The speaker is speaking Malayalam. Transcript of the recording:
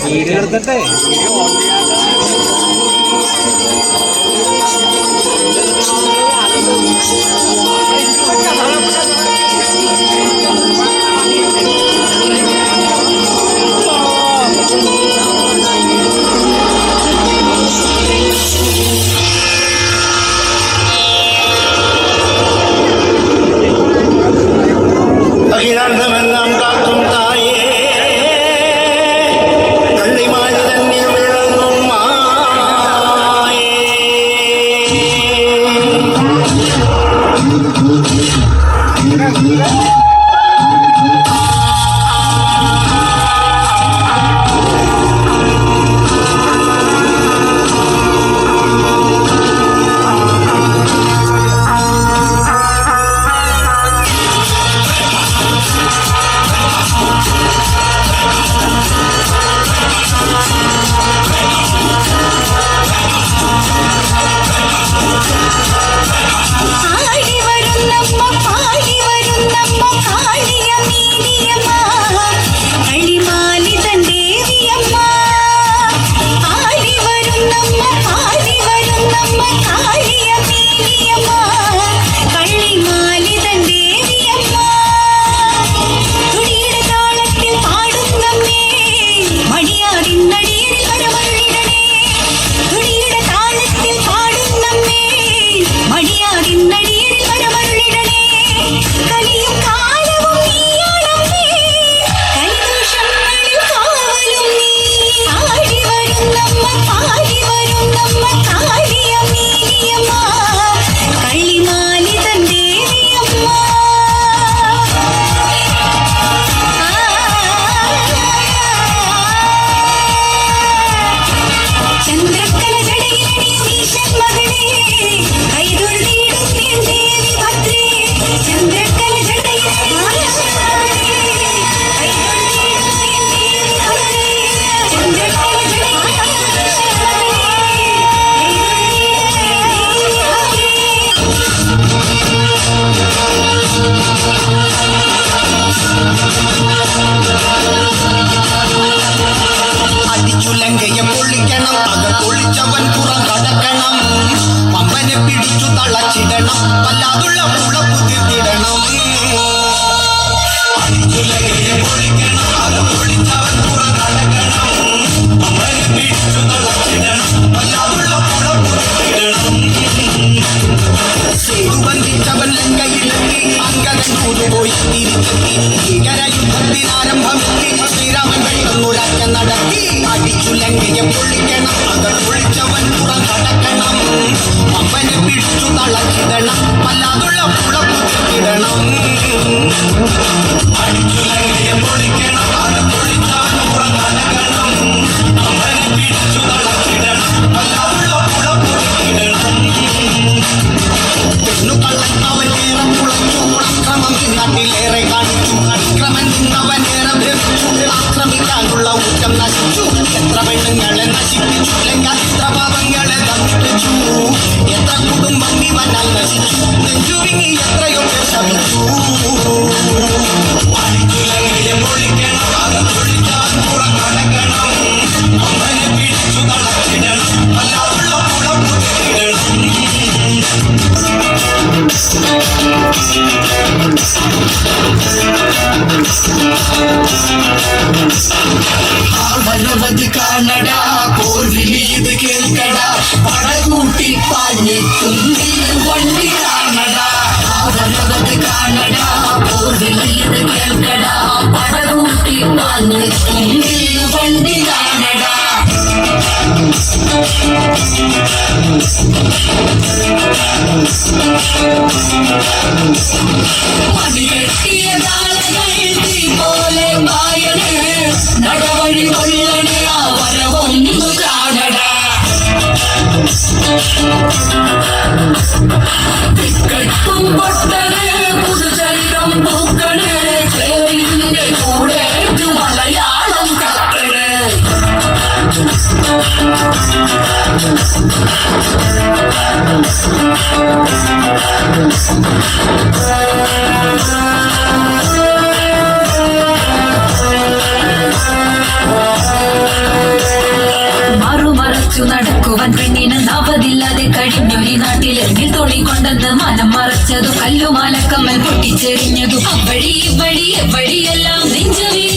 വീഡിയോ എടുത്തിട്ടേ അഖിലാണ്ടമെല്ലാം കാക്കും തായേ കള്ളിമാരി തന്നിൽ വിളങ്ങും മായേ അടിച്ചുലങ്കയെ പൊള്ളിക്കണം, അകത്തൊളിച്ചവൻ പുറം കടക്കണം, പമ്പനെ പിടിച്ചു തളച്ചിടണം, വല്ലാതുള്ള മുളപ്പു തീർത്തിടണം. അടിച്ചുലങ്കയെ പൊള്ളിക്കണം, അകത്തൊളിച്ചവൻ പുറം കടക്കണം, പമ്പനെ പിടിച്ചു തളച്ചിടണം, വല്ലാതുള്ള മുളപ്പു തീർത്തിടണം. ബന്ധിച്ചവൻ ലങ്കയിലെത്തി, അങ്കകൻ കൂതുപോയി തിരിച്ചെത്തി, ഭീകരയുദ്ധത്തിനാരംഭമെത്തി, ശ്രീരാമൻ വെട്ടുന്നുരക്ക നടത്തി. അടിച്ചു ലങ്കയെ പൊള്ളിക്കണം, അകത്തൊളിച്ചവൻ പുറം കടക്കണം, പമ്പനെ പിടിച്ചു തളച്ചിടണം, വല്ലാതുള്ള പുളപ്പു തീർത്തിടണം. അടിച്ചു ലങ്കയെ പൊള്ളിക്കണം, അകത്തൊളിച്ചവൻ പുറം കടക്കണം, പമ്പനെ പിടിച്ചു തളച്ചിടണം, വല്ലാതുള്ള പുളപ്പു തീർത്തിടണം. പെണ്ണുകള്ളൻ അവനേറെ പുളച്ചു, അക്രമം നാട്ടിലേറെ കാണിച്ചു, അക്രമൻ നിന്നവനേറെ ഭരിച്ചു, ആക്രമിക്കാനുള്ള ഊറ്റം നശിച്ചു. എത്ര പെണ്ണുങ്ങളെ നശിപ്പിച്ചു, എത്ര പാപങ്ങളെ തന്നിച്ചു, എത്ര കുടുംബം ഇവനാൽ നശിച്ചു, നെഞ്ചുവിങ്ങി എത്രയോ ശമിച്ചു. അടിച്ചുലങ്കയെ പൊള്ളിക്കണം, അകത്തൊളിച്ചാൽ പുറം കടക്കണം, അമ്മനെ പിടിച്ചു തളച്ചിടണം, വല്ലാതുള്ള പുളപ്പു തീർത്തിടണം. ആവനവത് കാണടാ, പോർവിളി ഇത് കേൾക്കടാ, പടകൂട്ടി പാഞ്ഞെത്തും വണ്ടി കാണടാ. ആവനവത് കാണടാ, പോർവിളി ഇത് കേൾക്കടാ, പടകൂട്ടി പാഞ്ഞെത്തും വണ്ടി കാണടാ. മതികെട്ടിയ താളങ്ങൾ തീ പോലെ മായണ്, നടവഴി കൊള്ളണ് ആ വരവൊന്നു കാണടാ. തിക്കെട്ടും പൊട്ടണ്, പുതുചരിതം പൂക്കണ്, ചേരിന്റെ കൂടെ മലയാളം കത്തണ്. മറുമറച്ചു നടക്കുവാൻ പെണ്ണിന് നാവതില്ലാതെ കഴിഞ്ഞൊരു നാട്ടിലെങ്കിൽ തോളിക്കൊണ്ടെന്ന് മനം മറച്ചതു കല്ലുമാലക്കമ്മൽ പൊട്ടിച്ചെറിഞ്ഞതു അവഴി ഇവഴി എവഴിയെല്ലാം നെഞ്ചവി